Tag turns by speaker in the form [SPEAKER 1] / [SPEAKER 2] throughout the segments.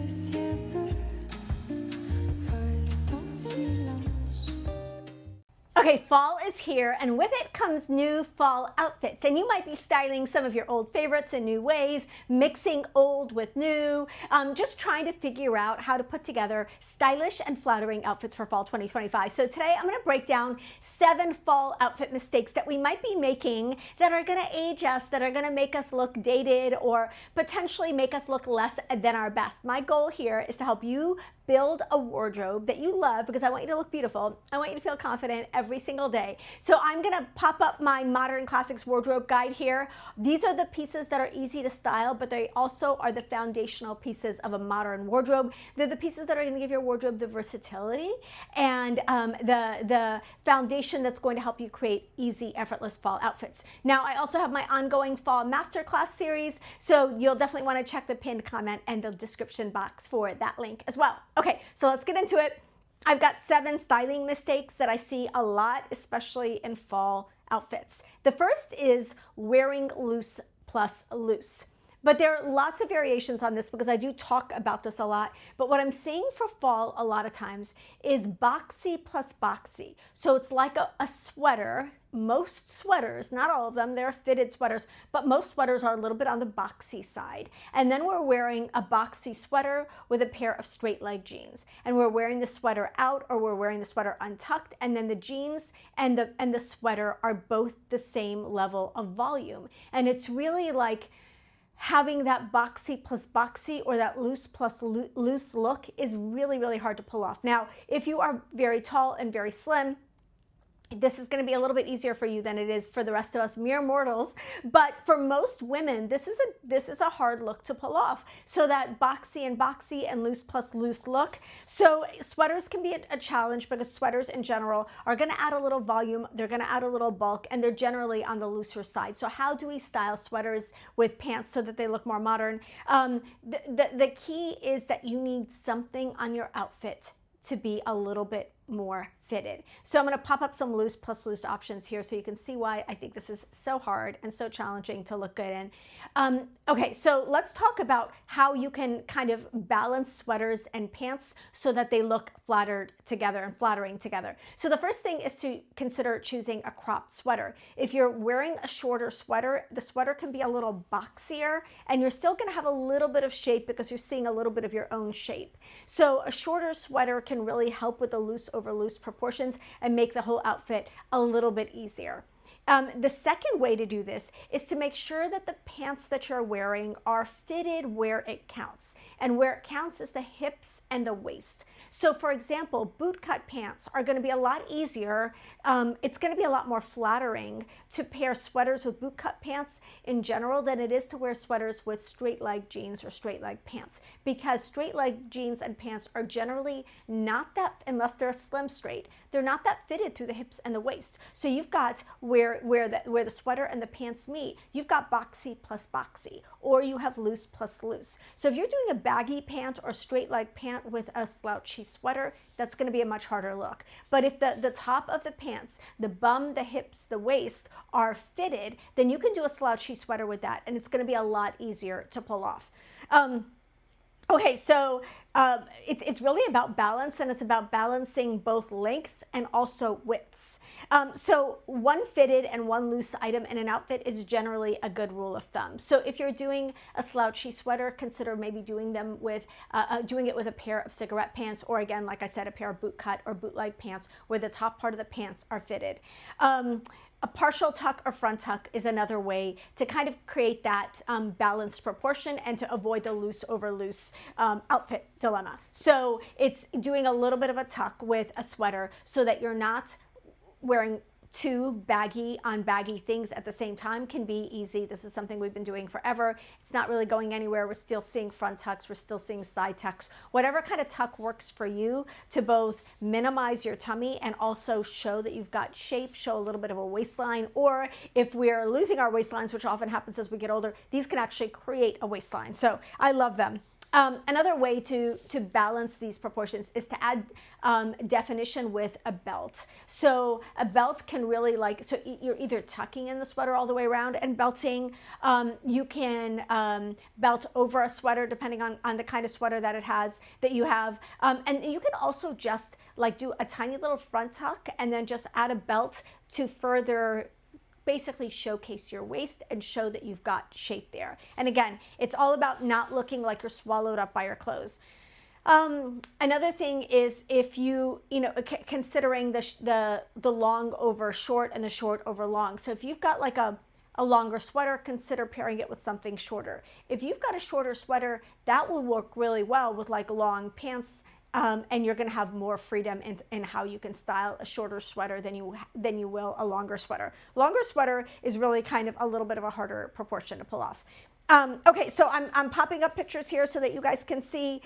[SPEAKER 1] ciel bleu vole en silence.
[SPEAKER 2] Okay, fall is here, and with it comes new fall outfits. And you might be styling some of your old favorites in new ways, mixing old with new, just trying to figure out how to put together stylish and flattering outfits for fall 2025. So today I'm going to break down 7 fall outfit mistakes that we might be making that are going to age us, that are going to make us look dated, or potentially make us look less than our best. My goal here is to help you build a wardrobe that you love, because I want you to look beautiful. I want you to feel confident every single day. So I'm gonna pop up my Modern Classics wardrobe guide here. These are the pieces that are easy to style, but they also are the foundational pieces of a modern wardrobe. They're the pieces that are gonna give your wardrobe the versatility and the foundation that's going to help you create easy, effortless fall outfits. Now, I also have my ongoing fall Masterclass series, so you'll definitely wanna check the pinned comment and the description box for that link as well. Okay, so let's get into it. I've got 7 styling mistakes that I see a lot, especially in fall outfits. The first is wearing loose plus loose. But there are lots of variations on this because I do talk about this a lot. But what I'm seeing for fall a lot of times is boxy plus boxy. So it's like a sweater. Most sweaters, not all of them, they're fitted sweaters, but most sweaters are a little bit on the boxy side. And then we're wearing a boxy sweater with a pair of straight leg jeans. And we're wearing the sweater out, or we're wearing the sweater untucked, and then the jeans and the sweater are both the same level of volume. And it's really like having that boxy plus boxy or that loose plus loose look is really, really hard to pull off. Now, if you are very tall and very slim, this is going to be a little bit easier for you than it is for the rest of us mere mortals. But for most women, this is a hard look to pull off. So that boxy and loose plus loose look. So sweaters can be a challenge because sweaters in general are going to add a little volume, they're going to add a little bulk, and they're generally on the looser side. So how do we style sweaters with pants so that they look more modern? The key is that you need something on your outfit to be a little bit more fitted. So I'm going to pop up some loose plus loose options here so you can see why I think this is so hard and so challenging to look good in. Okay, so let's talk about how you can kind of balance sweaters and pants so that they look flattered together and flattering together. So the first thing is to consider choosing a cropped sweater. If you're wearing a shorter sweater, the sweater can be a little boxier and you're still going to have a little bit of shape because you're seeing a little bit of your own shape. So a shorter sweater can really help with the loose over loose proportions and make the whole outfit a little bit easier. The second way to do this is to make sure that the pants that you're wearing are fitted where it counts. And where it counts is the hips and the waist. So for example, bootcut pants are going to be a lot easier. It's going to be a lot more flattering to pair sweaters with bootcut pants in general than it is to wear sweaters with straight leg jeans or straight leg pants, because straight leg jeans and pants are generally not that, unless they're slim straight, they're not that fitted through the hips and the waist. So you've got where the sweater and the pants meet, you've got boxy plus boxy, or you have loose plus loose. So if you're doing a baggy pant or straight leg pant with a slouchy sweater, that's going to be a much harder look. But if the top of the pants, the bum, the hips, the waist are fitted, then you can do a slouchy sweater with that, and it's going to be a lot easier to pull off. Okay, so it's really about balance, and it's about balancing both lengths and also widths. So one fitted and one loose item in an outfit is generally a good rule of thumb. So if you're doing a slouchy sweater, consider maybe doing them with doing it with a pair of cigarette pants, or again, like I said, a pair of boot cut or bootleg pants where the top part of the pants are fitted. A partial tuck or front tuck is another way to kind of create that balanced proportion and to avoid the loose over loose outfit dilemma. So it's doing a little bit of a tuck with a sweater so that you're not wearing two baggy on baggy things at the same time. Can be easy. This is something we've been doing forever. It's not really going anywhere. We're still seeing front tucks. We're still seeing side tucks. Whatever kind of tuck works for you to both minimize your tummy and also show that you've got shape, show a little bit of a waistline, or if we're losing our waistlines, which often happens as we get older, these can actually create a waistline. So I love them. Another way to balance these proportions is to add definition with a belt. So a belt can really so you're either tucking in the sweater all the way around and belting. You can belt over a sweater depending on the kind of sweater that you have. And you can also just like do a tiny little front tuck and then just add a belt to further basically showcase your waist and show that you've got shape there. And again, it's all about not looking like you're swallowed up by your clothes. Another thing is if considering the long over short and the short over long. So if you've got like a longer sweater, consider pairing it with something shorter. If you've got a shorter sweater, that will work really well with like long pants. And you're going to have more freedom in how you can style a shorter sweater than you will a longer sweater. Longer sweater is really kind of a little bit of a harder proportion to pull off. Okay, so I'm popping up pictures here so that you guys can see,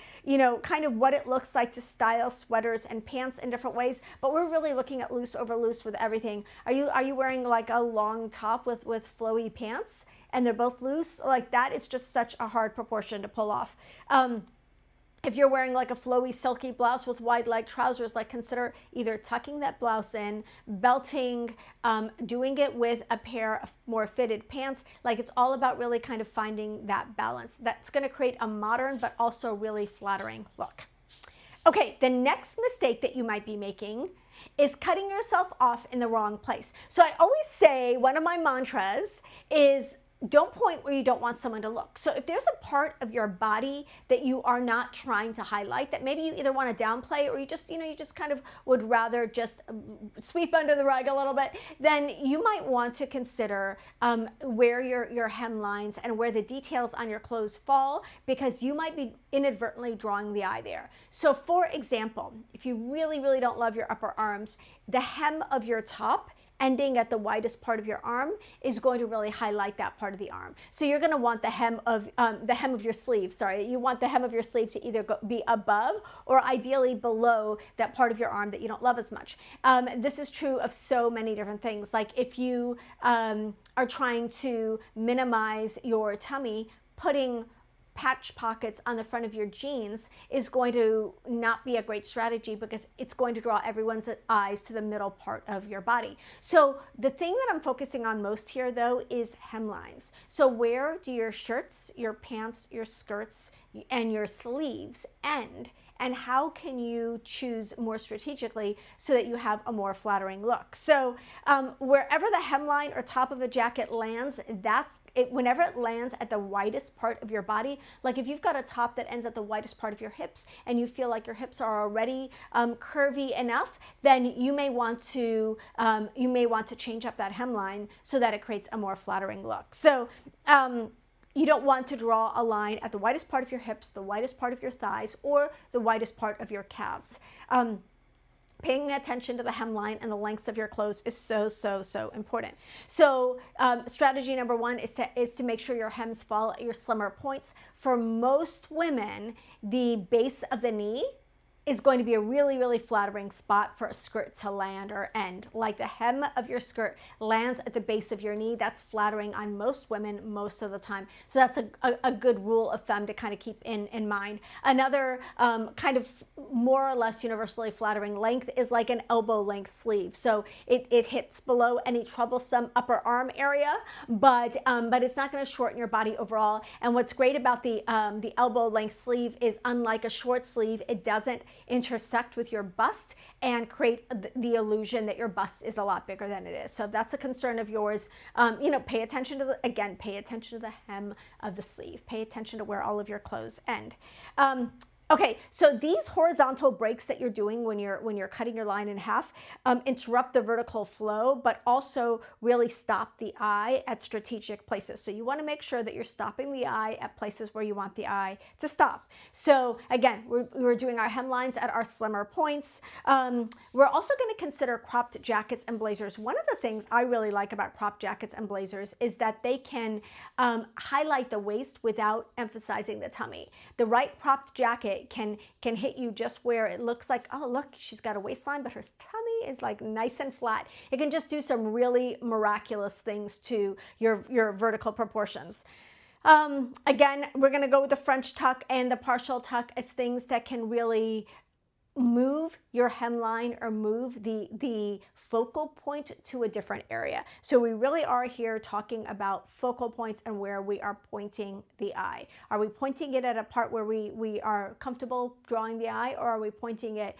[SPEAKER 2] kind of what it looks like to style sweaters and pants in different ways. But we're really looking at loose over loose with everything. Are you wearing like a long top with flowy pants and they're both loose? Like that is just such a hard proportion to pull off. If you're wearing like a flowy silky blouse with wide leg trousers, like consider either tucking that blouse in, belting, doing it with a pair of more fitted pants. Like it's all about really kind of finding that balance. That's going to create a modern but also really flattering look. Okay, the next mistake that you might be making is cutting yourself off in the wrong place. So I always say one of my mantras is don't point where you don't want someone to look. So if there's a part of your body that you are not trying to highlight, that maybe you either want to downplay or you just kind of would rather just sweep under the rug a little bit, then you might want to consider where your hemlines and where the details on your clothes fall, because you might be inadvertently drawing the eye there. So for example, if you really, really don't love your upper arms, the hem of your top ending at the widest part of your arm is going to really highlight that part of the arm. So you're going to want the hem of your sleeve. Sorry, you want the hem of your sleeve to either be above or ideally below that part of your arm that you don't love as much. This is true of so many different things. Like if you are trying to minimize your tummy, putting patch pockets on the front of your jeans is going to not be a great strategy, because it's going to draw everyone's eyes to the middle part of your body. So the thing that I'm focusing on most here though is hemlines. So where do your shirts, your pants, your skirts, and your sleeves end? And how can you choose more strategically so that you have a more flattering look? So wherever the hemline or top of a jacket lands, whenever it lands at the widest part of your body, like if you've got a top that ends at the widest part of your hips and you feel like your hips are already curvy enough, then you may want to change up that hemline so that it creates a more flattering look. So you don't want to draw a line at the widest part of your hips, the widest part of your thighs, or the widest part of your calves. Paying attention to the hemline and the lengths of your clothes is so, so, so important. So strategy number one is to make sure your hems fall at your slimmer points. For most women, the base of the knee is going to be a really, really flattering spot for a skirt to land or end. Like the hem of your skirt lands at the base of your knee, that's flattering on most women most of the time. So that's a good rule of thumb to kind of keep in mind. Another kind of more or less universally flattering length is like an elbow length sleeve. So it hits below any troublesome upper arm area, but it's not going to shorten your body overall. And what's great about the elbow length sleeve is, unlike a short sleeve, it doesn't intersect with your bust and create the illusion that your bust is a lot bigger than it is. So if that's a concern of yours, pay attention to the hem of the sleeve. Pay attention to where all of your clothes end. Okay, so these horizontal breaks that you're doing when you're cutting your line in half interrupt the vertical flow, but also really stop the eye at strategic places. So you want to make sure that you're stopping the eye at places where you want the eye to stop. So again, we're doing our hemlines at our slimmer points. We're also going to consider cropped jackets and blazers. One of the things I really like about cropped jackets and blazers is that they can highlight the waist without emphasizing the tummy. The right cropped jacket can hit you just where it looks like, oh look, she's got a waistline, but her tummy is like nice and flat. It can just do some really miraculous things to your vertical proportions. Again, we're going to go with the French tuck and the partial tuck as things that can really move your hemline or move the focal point to a different area. So we really are here talking about focal points and where we are pointing the eye. Are we pointing it at a part where we are comfortable drawing the eye, or are we pointing it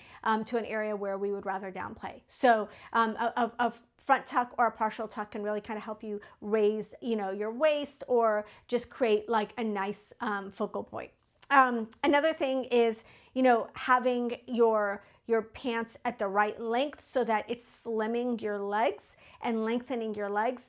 [SPEAKER 2] to an area where we would rather downplay? So a front tuck or a partial tuck can really kind of help you raise, your waist, or just create like a nice focal point. Another thing is, having your pants at the right length so that it's slimming your legs and lengthening your legs.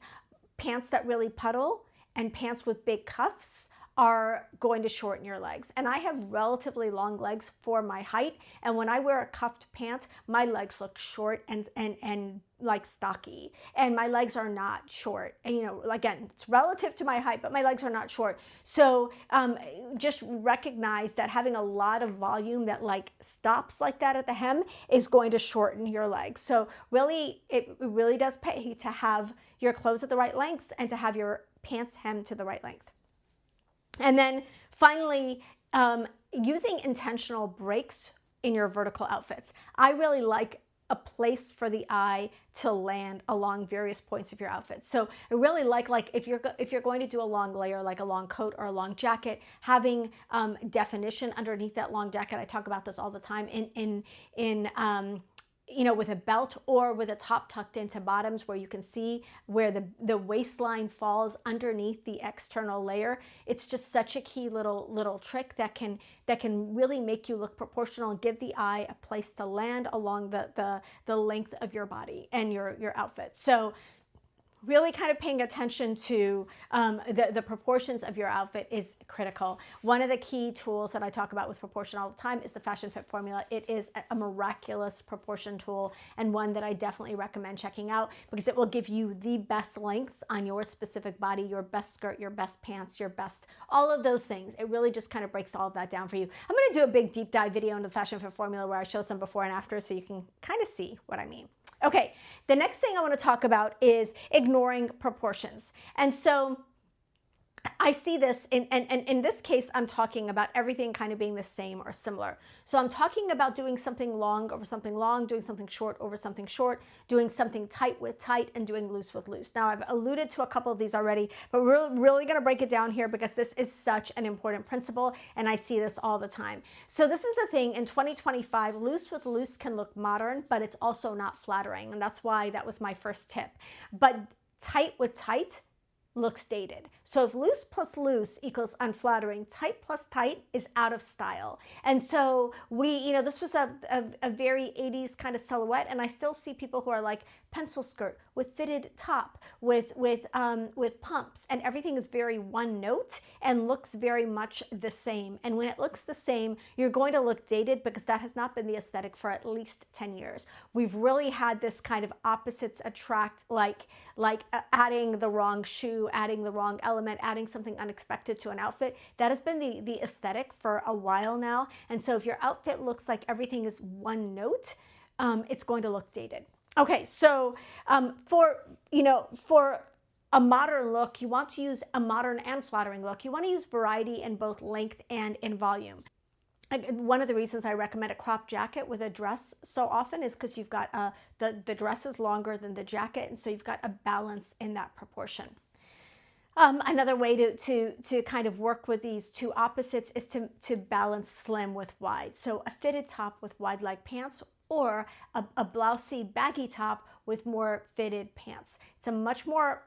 [SPEAKER 2] Pants that really puddle and pants with big cuffs are going to shorten your legs. And I have relatively long legs for my height, and when I wear a cuffed pant, my legs look short and like stocky, and my legs are not short. And again, it's relative to my height, but my legs are not short. So just recognize that having a lot of volume that like stops like that at the hem is going to shorten your legs. So really, it really does pay to have your clothes at the right length and to have your pants hemmed to the right length. And then finally, using intentional breaks in your vertical outfits. I really like a place for the eye to land along various points of your outfit. So I really like if you're going to do a long layer, like a long coat or a long jacket, having definition underneath that long jacket. I talk about this all the time with a belt or with a top tucked into bottoms, where you can see where the waistline falls underneath the external layer. It's just such a key little trick that can really make you look proportional and give the eye a place to land along the length of your body and your outfit. So really kind of paying attention to the proportions of your outfit is critical. One of the key tools that I talk about with proportion all the time is the Fashion Fit formula. It is a miraculous proportion tool, and one that I definitely recommend checking out, because it will give you the best lengths on your specific body, your best skirt, your best pants, your best, all of those things. It really just kind of breaks all of that down for you. I'm going to do a big deep dive video into the Fashion Fit formula where I show some before and after, so you can kind of see what I mean. Okay, the next thing I want to talk about is ignoring proportions. And so I see this in this case, I'm talking about everything kind of being the same or similar. So I'm talking about doing something long over something long, doing something short over something short, doing something tight with tight, and doing loose with loose. Now, I've alluded to a couple of these already, but we're really going to break it down here because this is such an important principle, and I see this all the time. So this is the thing, in 2025, loose with loose can look modern, but it's also not flattering, and that's why that was my first tip. But tight with tight looks dated. So if loose plus loose equals unflattering, tight plus tight is out of style. And so this was a very 80s kind of silhouette, and I still see people who are like pencil skirt with fitted top, with pumps, and everything is very one note and looks very much the same. And when it looks the same, you're going to look dated, because that has not been the aesthetic for at least 10 years. We've really had this kind of opposites attract, like adding the wrong shoe, adding the wrong element, adding something unexpected to an outfit. That has been the aesthetic for a while now. And so if your outfit looks like everything is one note, it's going to look dated. Okay, so for a modern look, you want to use a modern and flattering look. You want to use variety in both length and in volume. One of the reasons I recommend a crop jacket with a dress so often is because you've got the dress is longer than the jacket, and so you've got a balance in that proportion. Another way to kind of work with these two opposites is to balance slim with wide. So a fitted top with wide leg pants, or a blousey baggy top with more fitted pants. It's a much more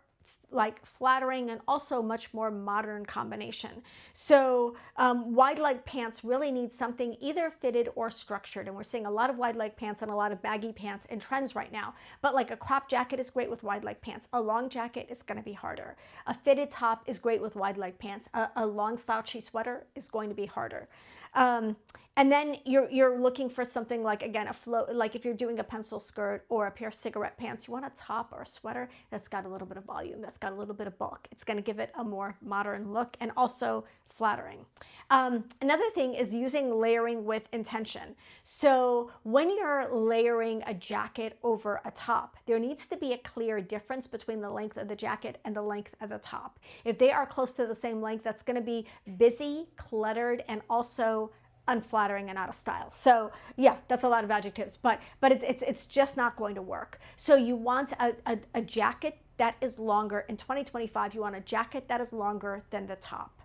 [SPEAKER 2] flattering and also much more modern combination. So wide leg pants really need something either fitted or structured, and we're seeing a lot of wide leg pants and a lot of baggy pants in trends right now. But like a crop jacket is great with wide leg pants. A long jacket is going to be harder. A fitted top is great with wide leg pants. A long slouchy sweater is going to be harder. And then you're looking for something like, again, a flow, like if you're doing a pencil skirt or a pair of cigarette pants, you want a top or a sweater that's got a little bit of volume, that's that's got a little bit of bulk. It's going to give it a more modern look and also flattering. Another thing is using layering with intention. So when you're layering a jacket over a top, there needs to be a clear difference between the length of the jacket and the length of the top. If they are close to the same length, that's going to be busy, cluttered, and also unflattering and out of style. So yeah, that's a lot of adjectives, but it's just not going to work. So you want a jacket that is longer. In 2025, you want a jacket that is longer than the top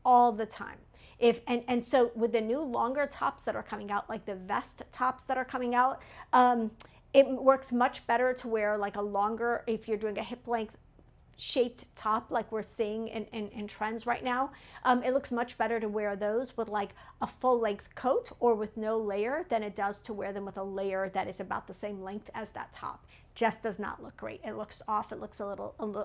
[SPEAKER 2] all the time. And so with the new longer tops that are coming out, like the vest tops that are coming out, it works much better to wear like a longer, if you're doing a hip length shaped top like we're seeing in trends right now. It looks much better to wear those with like a full length coat or with no layer than it does to wear them with a layer that is about the same length as that top. Just does not look great. It looks off. It looks a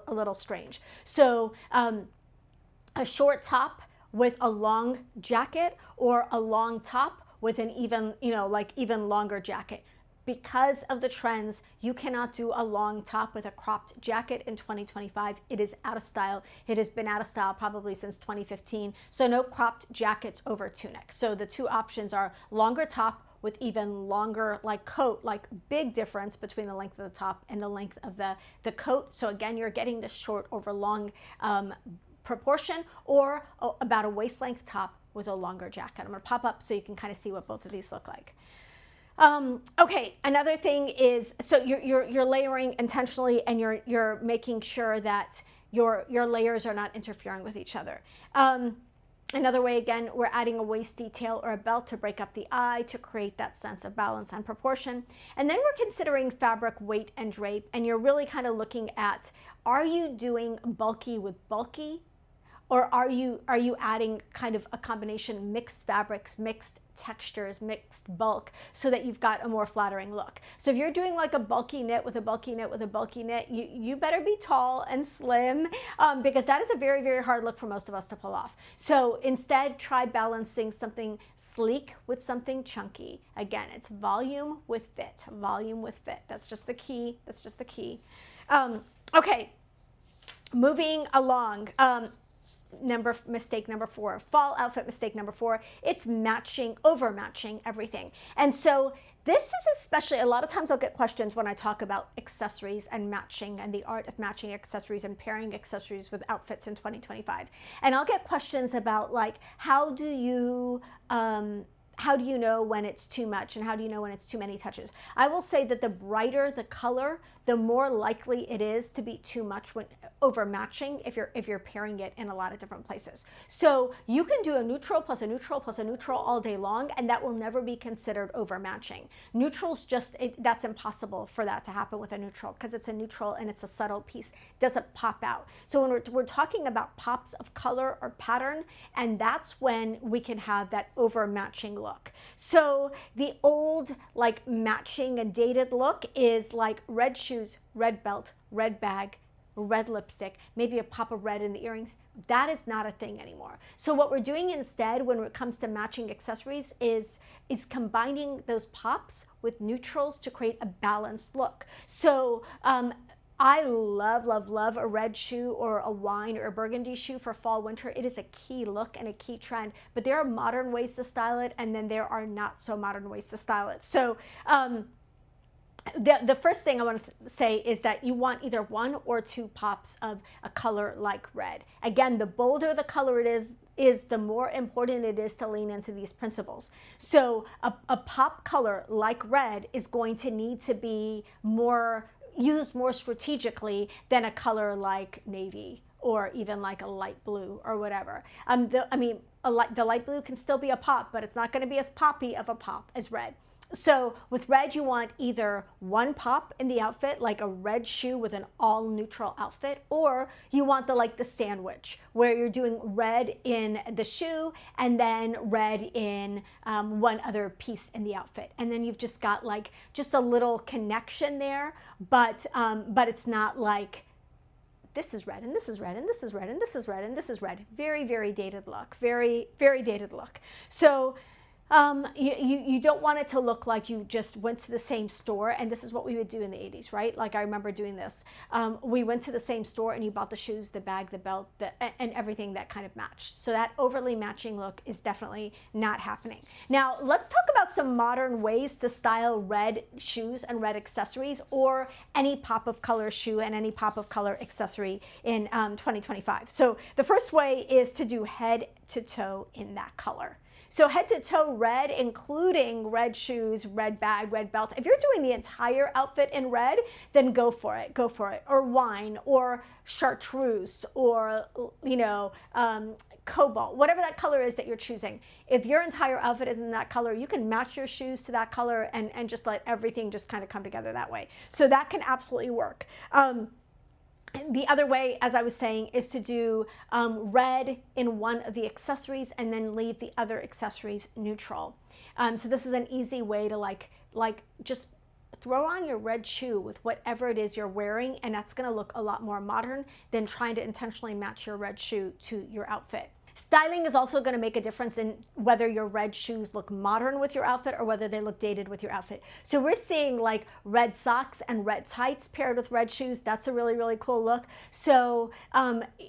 [SPEAKER 2] little strange. So a short top with a long jacket or a long top with an even, even longer jacket. Because of the trends, you cannot do a long top with a cropped jacket in 2025. It is out of style. It has been out of style probably since 2015. So no cropped jackets over tunic. So the two options are longer top with even longer like coat, like big difference between the length of the top and the length of the coat. So again, you're getting the short over long proportion, or about a waist length top with a longer jacket. I'm going to pop up so you can kind of see what both of these look like. Okay, another thing is, so you're layering intentionally, and you're making sure that your layers are not interfering with each other. Another way, again, we're adding a waist detail or a belt to break up the eye to create that sense of balance and proportion. And then we're considering fabric weight and drape, and you're really kind of looking at, are you doing bulky with bulky, or are you adding kind of a combination, mixed fabrics, mixed textures, mixed bulk, so that you've got a more flattering look. So if you're doing like a bulky knit with a bulky knit with a bulky knit, you better be tall and slim, because that is a very, very hard look for most of us to pull off. So instead, try balancing something sleek with something chunky. Again, it's volume with fit, volume with fit. That's just the key. That's just the key. Okay, moving along. Mistake number 4, fall outfit mistake number 4, it's overmatching everything. And so this is especially, a lot of times I'll get questions when I talk about accessories and matching and the art of matching accessories and pairing accessories with outfits in 2025. And I'll get questions about like, how do you know when it's too much, and how do you know when it's too many touches? I will say that the brighter the color, the more likely it is to be too much when overmatching if you're pairing it in a lot of different places. So you can do a neutral plus a neutral plus a neutral all day long, and that will never be considered overmatching. Neutrals that's impossible for that to happen with a neutral, because it's a neutral and it's a subtle piece. It doesn't pop out. So when we're talking about pops of color or pattern, and that's when we can have that overmatching look. So the old like matching and dated look is like red shoes, red belt, red bag, red lipstick, maybe a pop of red in the earrings. That is not a thing anymore. So what we're doing instead when it comes to matching accessories is combining those pops with neutrals to create a balanced look. So I love, love, love a red shoe or a wine or a burgundy shoe for fall, winter. It is a key look and a key trend, but there are modern ways to style it, and then there are not so modern ways to style it. So the first thing I want to say is that you want either 1 or 2 pops of a color like red. Again, the bolder the color it is the more important it is to lean into these principles. So a pop color like red is going to need to be used more strategically than a color like navy or even like a light blue or whatever. The light blue can still be a pop, but it's not going to be as poppy of a pop as red. So with red, you want either 1 pop in the outfit, like a red shoe with an all neutral outfit, or you want the sandwich where you're doing red in the shoe and then red in one other piece in the outfit. And then you've just got like just a little connection there, but it's not like this is red and this is red and this is red and this is red and this is red. Very, very dated look. Very, very dated look. So You don't want it to look like you just went to the same store, and this is what we would do in the 80s, right? Like I remember doing this. We went to the same store and you bought the shoes, the bag, the belt, and everything that kind of matched. So that overly matching look is definitely not happening. Now let's talk about some modern ways to style red shoes and red accessories, or any pop of color shoe and any pop of color accessory in 2025. So the first way is to do head to toe in that color. So head to toe red, including red shoes, red bag, red belt. If you're doing the entire outfit in red, then go for it, go for it. Or wine, or chartreuse, or, you know, cobalt, whatever that color is that you're choosing. If your entire outfit is in that color, you can match your shoes to that color and just let everything just kind of come together that way. So that can absolutely work. The other way, as I was saying, is to do red in one of the accessories and then leave the other accessories neutral. So this is an easy way to like just throw on your red shoe with whatever it is you're wearing, and that's going to look a lot more modern than trying to intentionally match your red shoe to your outfit. Styling is also going to make a difference in whether your red shoes look modern with your outfit or whether they look dated with your outfit. So we're seeing like red socks and red tights paired with red shoes. That's a really, really cool look. So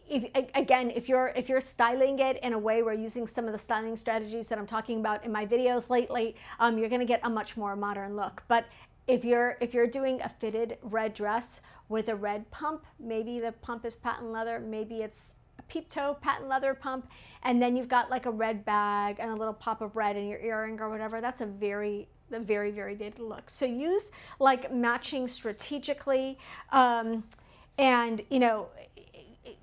[SPEAKER 2] if you're styling it in a way where using some of the styling strategies that I'm talking about in my videos lately, you're going to get a much more modern look. But if you're doing a fitted red dress with a red pump, maybe the pump is patent leather, maybe it's peep toe patent leather pump, and then you've got like a red bag and a little pop of red in your earring or whatever, that's a very, very dated look. So use like matching strategically, and you know,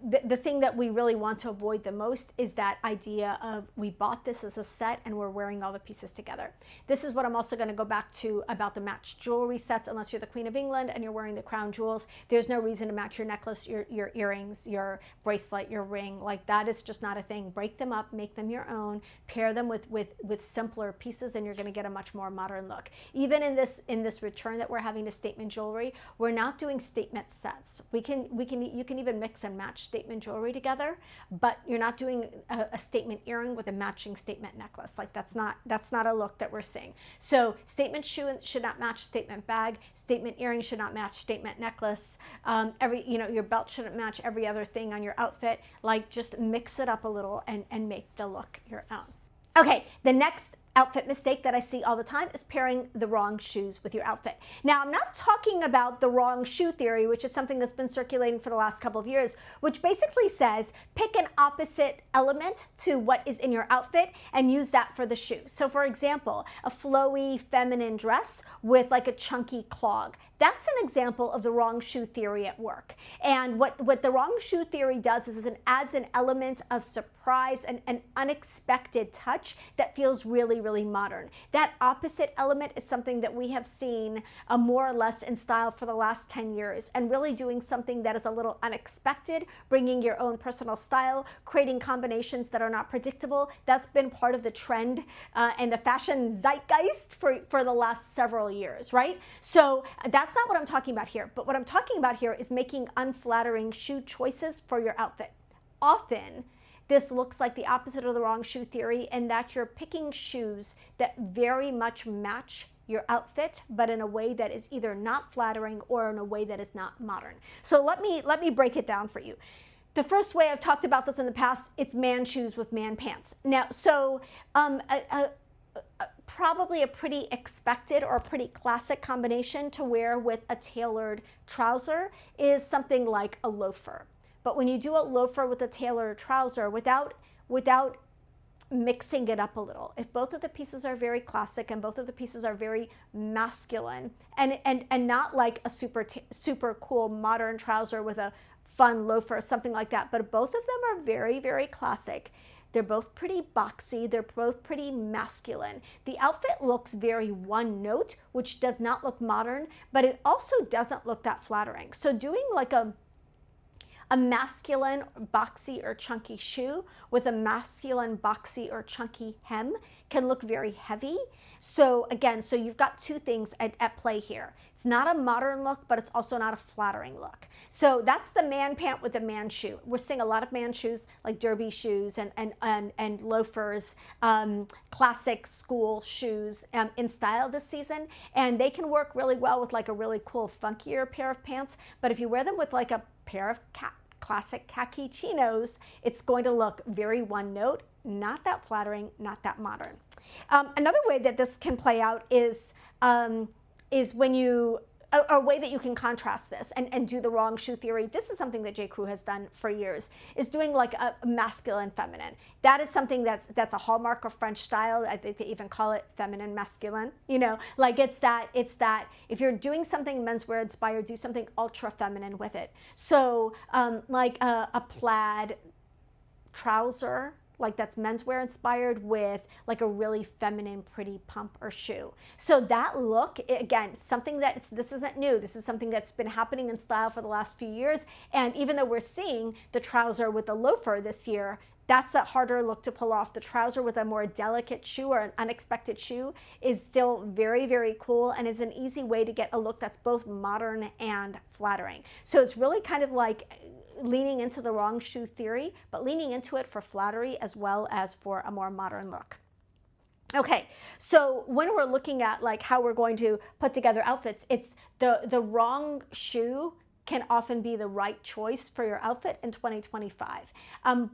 [SPEAKER 2] the thing that we really want to avoid the most is that idea of we bought this as a set and we're wearing all the pieces together. This is what I'm also going to go back to about the matched jewelry sets. Unless you're the Queen of England and you're wearing the crown jewels, there's no reason to match your necklace, your earrings, your bracelet, your ring. Like that is just not a thing. Break them up, make them your own, pair them with simpler pieces, and you're going to get a much more modern look. Even in this return that we're having to statement jewelry, we're not doing statement sets. You can even mix and match statement jewelry together, but you're not doing a statement earring with a matching statement necklace. Like that's not a look that we're seeing. So statement shoe should not match statement bag. Statement earring should not match statement necklace. Your belt shouldn't match every other thing on your outfit. Like just mix it up a little and make the look your own. Okay, the next outfit mistake that I see all the time is pairing the wrong shoes with your outfit. Now, I'm not talking about the wrong shoe theory, which is something that's been circulating for the last couple of years, which basically says pick an opposite element to what is in your outfit and use that for the shoe. So for example, a flowy feminine dress with like a chunky clog. That's an example of the wrong shoe theory at work. And what the wrong shoe theory does is it adds an element of surprise and an unexpected touch that feels really, really modern. That opposite element is something that we have seen more or less in style for the last 10 years, and really doing something that is a little unexpected, bringing your own personal style, creating combinations that are not predictable. That's been part of the trend and the fashion zeitgeist for the last several years, right? So that's not what I'm talking about here. But what I'm talking about here is making unflattering shoe choices for your outfit. Often, this looks like the opposite of the wrong shoe theory, and that you're picking shoes that very much match your outfit, but in a way that is either not flattering or in a way that is not modern. So let me break it down for you. The first way, I've talked about this in the past, it's man shoes with man pants. Now, so probably a pretty expected or a pretty classic combination to wear with a tailored trouser is something like a loafer. But when you do a loafer with a tailored trouser, without mixing it up a little, if both of the pieces are very classic and both of the pieces are very masculine and not like a super cool modern trouser with a fun loafer, something like that, but both of them are very, very classic. They're both pretty boxy. They're both pretty masculine. The outfit looks very one note, which does not look modern, but it also doesn't look that flattering. So doing like a A masculine boxy or chunky shoe with a masculine boxy or chunky hem can look very heavy. So again, so you've got two things at play here. It's not a modern look, but it's also not a flattering look. So that's the man pant with the man shoe. We're seeing a lot of man shoes like derby shoes and loafers, classic school shoes in style this season. And they can work really well with like a really cool funkier pair of pants. But if you wear them with like a pair of classic khaki chinos, it's going to look very one note, not that flattering, not that modern. Another way that this can play out is when you, a way that you can contrast this and do the wrong shoe theory. This is something that J. Crew has done for years, is doing like a masculine feminine. That is something that's a hallmark of French style. I think they even call it feminine masculine. You know, like it's that if you're doing something menswear inspired, do something ultra feminine with it. So like a plaid trouser, like that's menswear inspired, with like a really feminine pretty pump or shoe. So that look, again, something that this isn't new. This is something that's been happening in style for the last few years. And even though we're seeing the trouser with the loafer this year, that's a harder look to pull off. The trouser with a more delicate shoe or an unexpected shoe is still very, very cool, and is an easy way to get a look that's both modern and flattering. So it's really kind of like leaning into the wrong shoe theory, but leaning into it for flattery as well as for a more modern look. Okay, so when we're looking at like how we're going to put together outfits, it's the wrong shoe can often be the right choice for your outfit in 2025.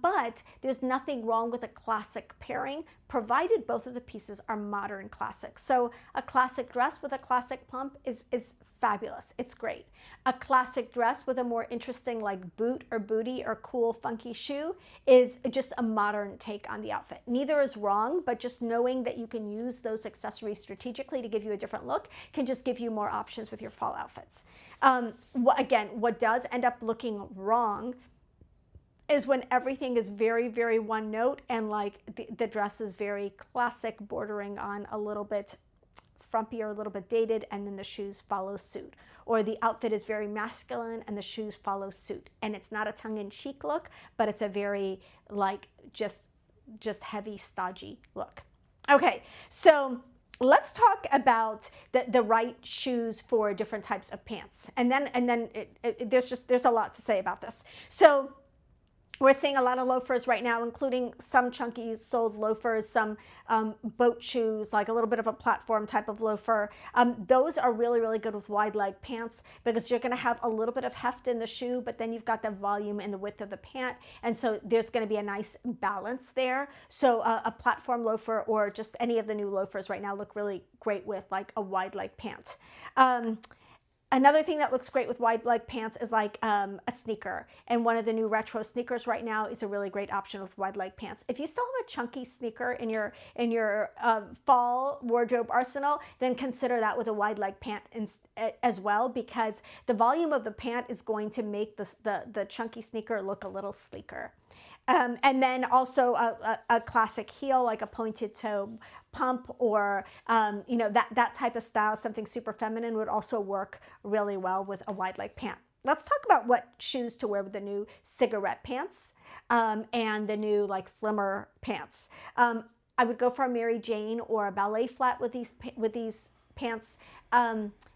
[SPEAKER 2] But there's nothing wrong with a classic pairing, provided both of the pieces are modern classics. So a classic dress with a classic pump is fabulous. It's great. A classic dress with a more interesting like boot or booty or cool funky shoe is just a modern take on the outfit. Neither is wrong, but just knowing that you can use those accessories strategically to give you a different look can just give you more options with your fall outfits. Again, what does end up looking wrong is when everything is very, very one note and like the dress is very classic, bordering on a little bit frumpy or a little bit dated, and then the shoes follow suit. Or the outfit is very masculine and the shoes follow suit. And it's not a tongue-in-cheek look, but it's a very like just heavy, stodgy look. Okay, so let's talk about the right shoes for different types of pants. And then there's a lot to say about this. So we're seeing a lot of loafers right now, including some chunky soled loafers, some boat shoes, like a little bit of a platform type of loafer. Those are really, really good with wide leg pants because you're going to have a little bit of heft in the shoe, but then you've got the volume and the width of the pant. And so there's going to be a nice balance there. So a platform loafer or just any of the new loafers right now look really great with like a wide leg pant. Another thing that looks great with wide leg pants is like a sneaker. And one of the new retro sneakers right now is a really great option with wide leg pants. If you still have a chunky sneaker in your fall wardrobe arsenal, then consider that with a wide leg pant as well, because the volume of the pant is going to make the chunky sneaker look a little sleeker. And then also a classic heel, like a pointed toe pump, or you know, that type of style, something super feminine, would also work really well with a wide leg pant. Let's talk about what shoes to wear with the new cigarette pants and the new like slimmer pants. I would go for a Mary Jane or a ballet flat with these pants.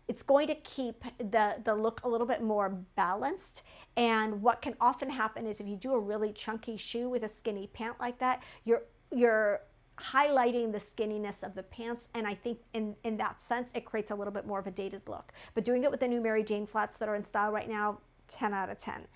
[SPEAKER 2] It's going to keep the look a little bit more balanced. And what can often happen is if you do a really chunky shoe with a skinny pant like that, you're highlighting the skinniness of the pants, and I think in that sense it creates a little bit more of a dated look. But doing it with the new Mary Jane flats that are in style right now, 10 out of 10.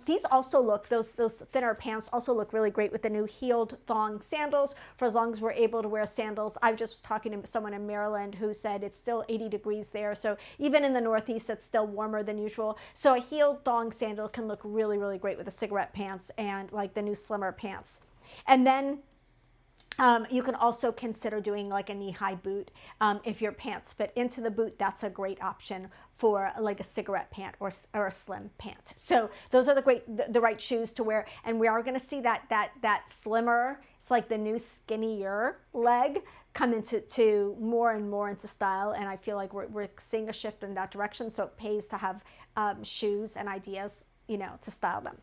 [SPEAKER 2] These also look, those thinner pants also look really great with the new heeled thong sandals, for as long as we're able to wear sandals. I just was talking to someone in Maryland who said it's still 80 degrees there, so even in the Northeast it's still warmer than usual. So a heeled thong sandal can look really, really great with the cigarette pants and like the new slimmer pants. And then you can also consider doing like a knee-high boot. If your pants fit into the boot, that's a great option for like a cigarette pant or a slim pant. So those are the right shoes to wear. And we are going to see that slimmer, it's like the new skinnier leg, come into more and more into style. And I feel like we're seeing a shift in that direction. So it pays to have shoes and ideas to style them.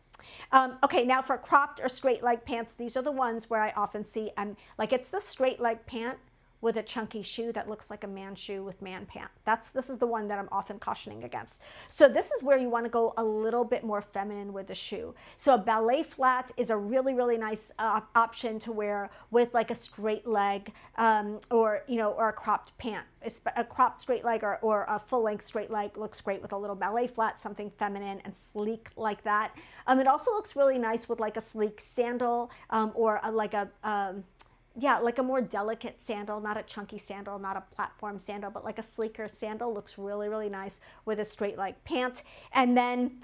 [SPEAKER 2] Okay, now for cropped or straight leg pants, these are the ones where I often see, like it's the straight leg pant with a chunky shoe that looks like a man shoe with man pant. This is the one that I'm often cautioning against. So this is where you want to go a little bit more feminine with the shoe. So a ballet flat is a really, really nice option to wear with like a straight leg or a cropped pant. A cropped straight leg or a full length straight leg looks great with a little ballet flat, something feminine and sleek like that. It also looks really nice with like a sleek sandal or like a more delicate sandal, not a chunky sandal, not a platform sandal, but like a sleeker sandal looks really, really nice with a straight leg pant. And then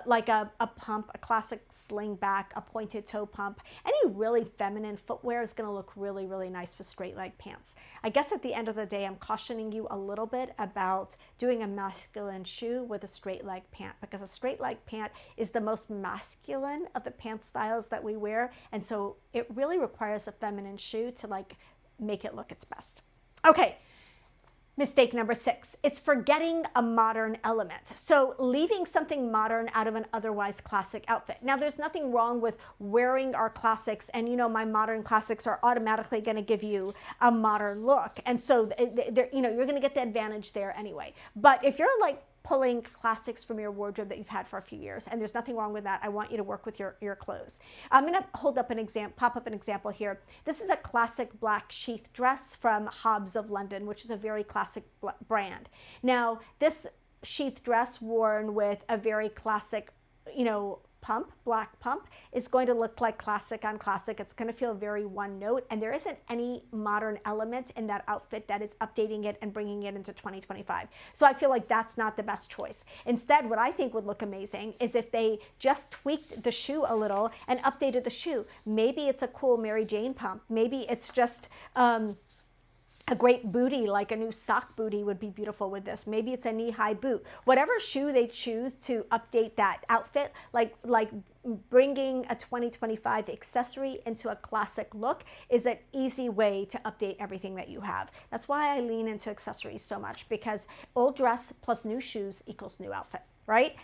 [SPEAKER 2] like a pump, a classic sling back, a pointed toe pump. Any really feminine footwear is going to look really, really nice with straight leg pants. I guess at the end of the day, I'm cautioning you a little bit about doing a masculine shoe with a straight leg pant, because a straight leg pant is the most masculine of the pant styles that we wear. And so it really requires a feminine shoe to like make it look its best. Okay, mistake number 6, it's forgetting a modern element. So leaving something modern out of an otherwise classic outfit. Now there's nothing wrong with wearing our classics, and my modern classics are automatically going to give you a modern look, and so you're going to get the advantage there anyway. But if you're like pulling classics from your wardrobe that you've had for a few years, and there's nothing wrong with that. I want you to work with your clothes. I'm going to pop up an example here. This is a classic black sheath dress from Hobbs of London, which is a very classic brand. Now, this sheath dress worn with a very classic, black pump is going to look like classic on classic. It's going to feel very one note, and there isn't any modern element in that outfit that is updating it and bringing it into 2025. So I feel like that's not the best choice. Instead, what I think would look amazing is if they just tweaked the shoe a little and updated the shoe. Maybe it's a cool Mary Jane pump. Maybe it's just a great booty, like a new sock booty would be beautiful with this. Maybe it's a knee-high boot. Whatever shoe they choose to update that outfit, like bringing a 2025 accessory into a classic look is an easy way to update everything that you have. That's why I lean into accessories so much, because old dress plus new shoes equals new outfit. Right?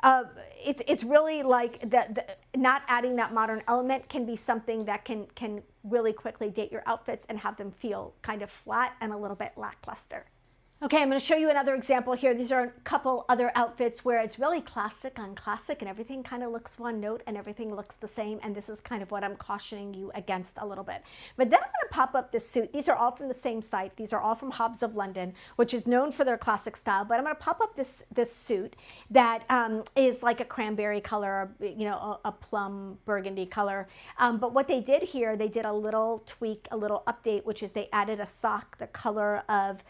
[SPEAKER 2] It's really like not adding that modern element can be something that can really quickly date your outfits and have them feel kind of flat and a little bit lackluster. Okay, I'm going to show you another example here. These are a couple other outfits where it's really classic on classic and everything kind of looks one note and everything looks the same, and this is kind of what I'm cautioning you against a little bit. But then I'm going to pop up this suit. These are all from the same site. These are all from Hobbs of London, which is known for their classic style, but I'm going to pop up this suit that is like a cranberry color, a plum burgundy color. But what they did here, they did a little tweak, a little update, which is they added a sock the color of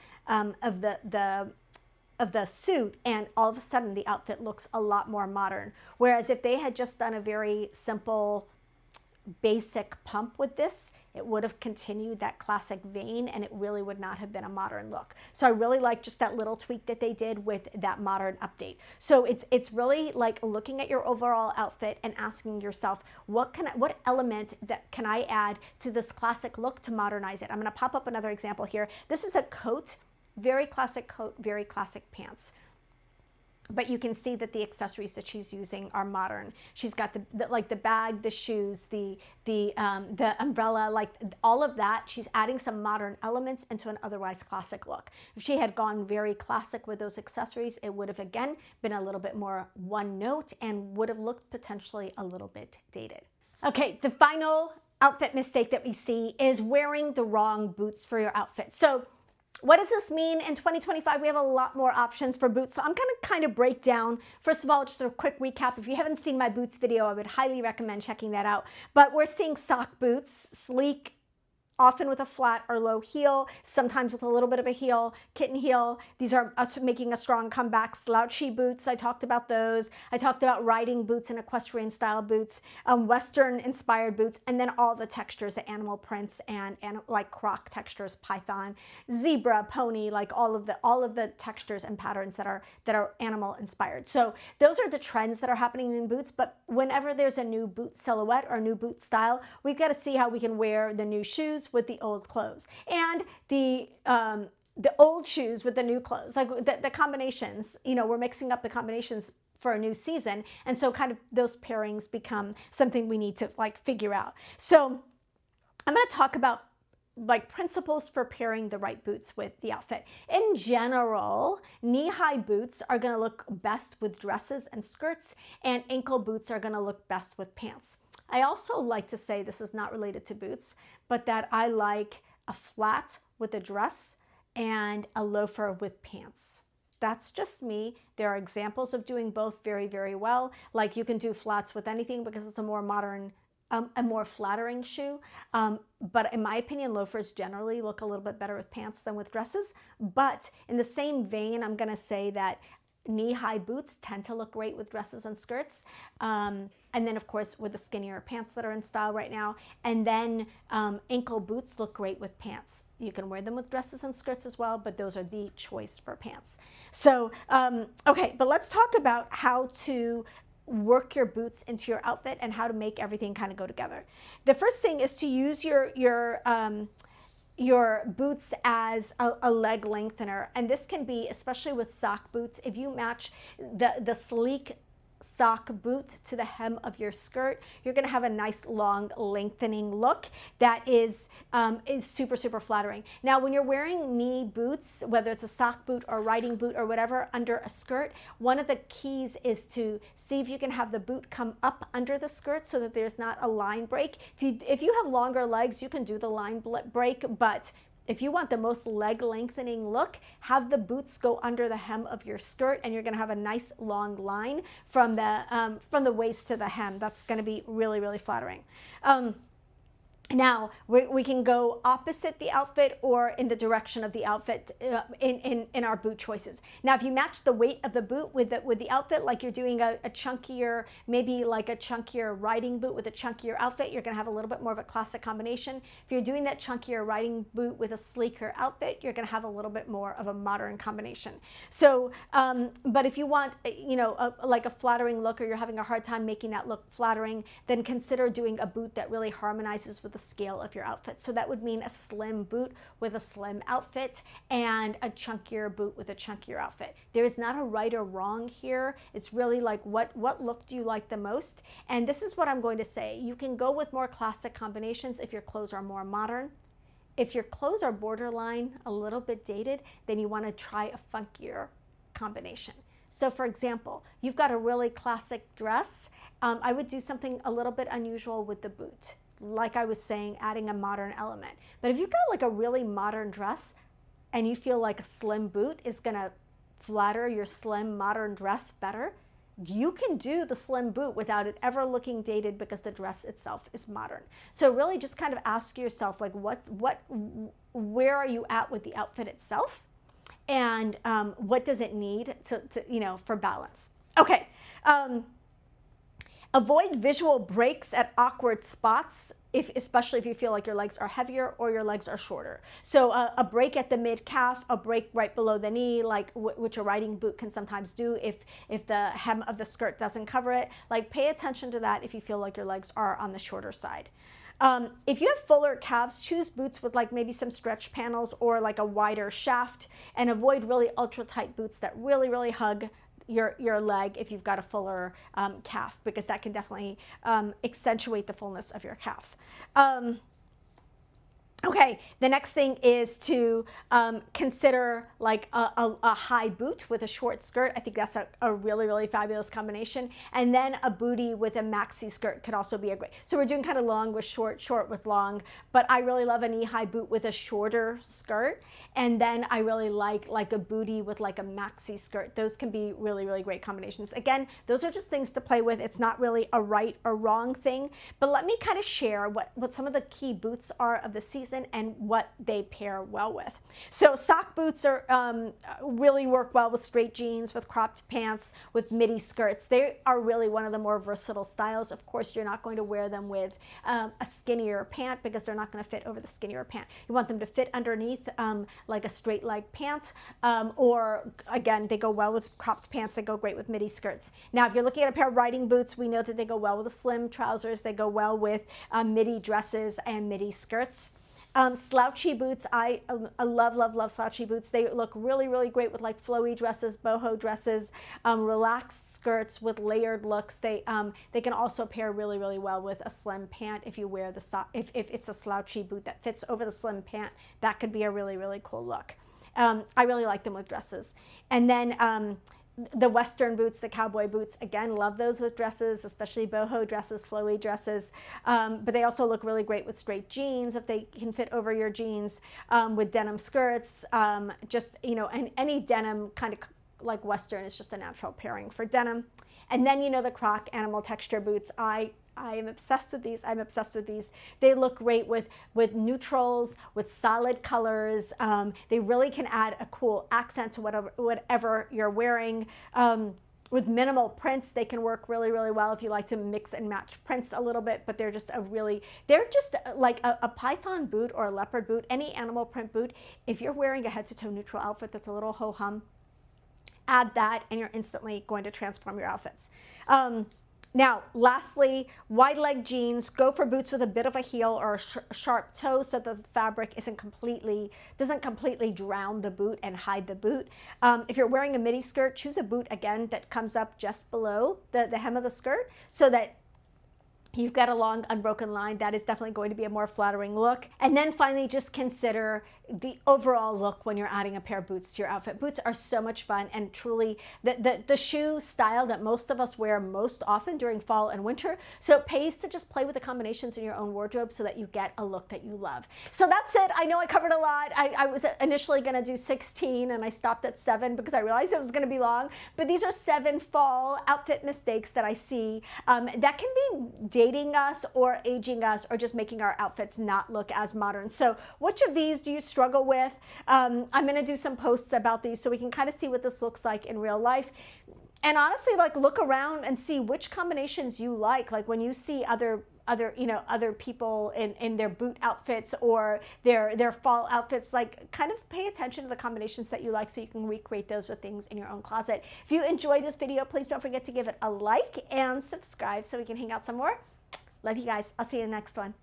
[SPEAKER 2] the suit, and all of a sudden the outfit looks a lot more modern. Whereas if they had just done a very simple basic pump with this, it would have continued that classic vein and it really would not have been a modern look. So I really like just that little tweak that they did with that modern update. So it's really like looking at your overall outfit and asking yourself, what element that can I add to this classic look to modernize it? I'm going to pop up another example here. This is a coat, very classic coat, very classic pants. But you can see that the accessories that she's using are modern. She's got the bag, the shoes, the umbrella, like all of that. She's adding some modern elements into an otherwise classic look. If she had gone very classic with those accessories, it would have again been a little bit more one note and would have looked potentially a little bit dated. Okay, the final outfit mistake that we see is wearing the wrong boots for your outfit. So what does this mean? In 2025, we have a lot more options for boots. So I'm going to kind of break down, first of all, just a quick recap. If you haven't seen my boots video, I would highly recommend checking that out. But we're seeing sock boots, sleek, often with a flat or low heel, sometimes with a little bit of a heel, kitten heel. These are us making a strong comeback. Slouchy boots, I talked about those. I talked about riding boots and equestrian style boots, Western inspired boots, and then all the textures, the animal prints and like croc textures, python, zebra, pony, like all of the textures and patterns that are animal inspired. So those are the trends that are happening in boots. But whenever there's a new boot silhouette or new boot style, we've got to see how we can wear the new shoes with the old clothes, and the old shoes with the new clothes, like the combinations. We're mixing up the combinations for a new season. And so kind of those pairings become something we need to like figure out. So I'm going to talk about like principles for pairing the right boots with the outfit. In general, knee-high boots are going to look best with dresses and skirts, and ankle boots are going to look best with pants. I also like to say, this is not related to boots, but that I like a flat with a dress and a loafer with pants. That's just me. There are examples of doing both very, very well. Like you can do flats with anything because it's a more modern, a more flattering shoe. But in my opinion, loafers generally look a little bit better with pants than with dresses. But in the same vein, I'm gonna say that knee-high boots tend to look great with dresses and skirts. And then of course with the skinnier pants that are in style right now. And then ankle boots look great with pants. You can wear them with dresses and skirts as well, but those are the choice for pants. So, okay, but let's talk about how to work your boots into your outfit and how to make everything kind of go together. The first thing is to use your boots as a leg lengthener. And this can be, especially with sock boots, if you match the sleek sock boot to the hem of your skirt, you're going to have a nice long lengthening look that is super, super flattering. Now, when you're wearing knee boots, whether it's a sock boot or riding boot or whatever under a skirt, one of the keys is to see if you can have the boot come up under the skirt so that there's not a line break. If you have longer legs, you can do the line break, but if you want the most leg lengthening look, have the boots go under the hem of your skirt, and you're going to have a nice long line from the waist to the hem. That's going to be really, really flattering. Now, we can go opposite the outfit or in the direction of the outfit in our boot choices. Now, if you match the weight of the boot with the outfit, like you're doing a chunkier, maybe like a chunkier riding boot with a chunkier outfit, you're going to have a little bit more of a classic combination. If you're doing that chunkier riding boot with a sleeker outfit, you're going to have a little bit more of a modern combination. So, but if you want, like a flattering look, or you're having a hard time making that look flattering, then consider doing a boot that really harmonizes with the scale of your outfit. So that would mean a slim boot with a slim outfit and a chunkier boot with a chunkier outfit. There is not a right or wrong here. It's really like what look do you like the most? And this is what I'm going to say. You can go with more classic combinations if your clothes are more modern. If your clothes are borderline a little bit dated, then you want to try a funkier combination. So for example, you've got a really classic dress. I would do something a little bit unusual with the boot. Like I was saying, adding a modern element. But if you've got like a really modern dress and you feel like a slim boot is gonna flatter your slim modern dress better, you can do the slim boot without it ever looking dated because the dress itself is modern. So really just kind of ask yourself, like where are you at with the outfit itself? And what does it need to for balance? Okay. Avoid visual breaks at awkward spots, especially if you feel like your legs are heavier or your legs are shorter. So a break at the mid-calf, a break right below the knee, like which a riding boot can sometimes do if the hem of the skirt doesn't cover it. Like pay attention to that if you feel like your legs are on the shorter side. If you have fuller calves, choose boots with like maybe some stretch panels or like a wider shaft, and avoid really ultra tight boots that really, really hug your leg if you've got a fuller calf, because that can definitely accentuate the fullness of your calf. Okay, the next thing is to consider like a high boot with a short skirt. I think that's a really, really fabulous combination. And then a bootie with a maxi skirt could also be a great. So we're doing kind of long with short, short with long, but I really love a knee-high boot with a shorter skirt. And then I really like a bootie with like a maxi skirt. Those can be really, really great combinations. Again, those are just things to play with. It's not really a right or wrong thing, but let me kind of share what some of the key boots are of the season and what they pair well with. So sock boots are really work well with straight jeans, with cropped pants, with midi skirts. They are really one of the more versatile styles. Of course, you're not going to wear them with a skinnier pant because they're not going to fit over the skinnier pant. You want them to fit underneath like a straight leg pant, or again, they go well with cropped pants. They go great with midi skirts. Now, if you're looking at a pair of riding boots, we know that they go well with the slim trousers. They go well with midi dresses and midi skirts. Slouchy boots, I love, love, love slouchy boots. They look really, really great with like flowy dresses, boho dresses, relaxed skirts with layered looks. They can also pair really, really well with a slim pant if you wear the if it's a slouchy boot that fits over the slim pant. That could be a really, really cool look. I really like them with dresses. And then the Western boots, the cowboy boots, again, love those with dresses, especially boho dresses, flowy dresses. But they also look really great with straight jeans if they can fit over your jeans, with denim skirts, just, you know, and any denim kind of like Western is just a natural pairing for denim. And then, you know, the Croc animal texture boots. I am obsessed with these. I'm obsessed with these. They look great with neutrals, with solid colors. They really can add a cool accent to whatever you're wearing. With minimal prints, they can work really, really well if you like to mix and match prints a little bit, but they're just like a python boot or a leopard boot, any animal print boot. If you're wearing a head to toe neutral outfit that's a little ho-hum, add that and you're instantly going to transform your outfits. Now, lastly, wide leg jeans. Go for boots with a bit of a heel or a sharp toe so that the fabric doesn't completely drown the boot and hide the boot. If you're wearing a midi skirt, choose a boot, again, that comes up just below the hem of the skirt so that you've got a long unbroken line. That is definitely going to be a more flattering look. And then finally, just consider the overall look when you're adding a pair of boots to your outfit. Boots are so much fun, and truly the shoe style that most of us wear most often during fall and winter. So it pays to just play with the combinations in your own wardrobe so that you get a look that you love. So that's it. I know I covered a lot. I was initially going to do 16 and I stopped at 7 because I realized it was going to be long. But these are 7 fall outfit mistakes that I see that can be dating us or aging us or just making our outfits not look as modern. So which of these do you struggle with? I'm going to do some posts about these so we can kind of see what this looks like in real life. And honestly, like, look around and see which combinations you like. Like when you see other people in their boot outfits or their fall outfits, like, kind of pay attention to the combinations that you like so you can recreate those with things in your own closet. If you enjoyed this video, please don't forget to give it a like and subscribe so we can hang out some more. Love you guys. I'll see you in the next one.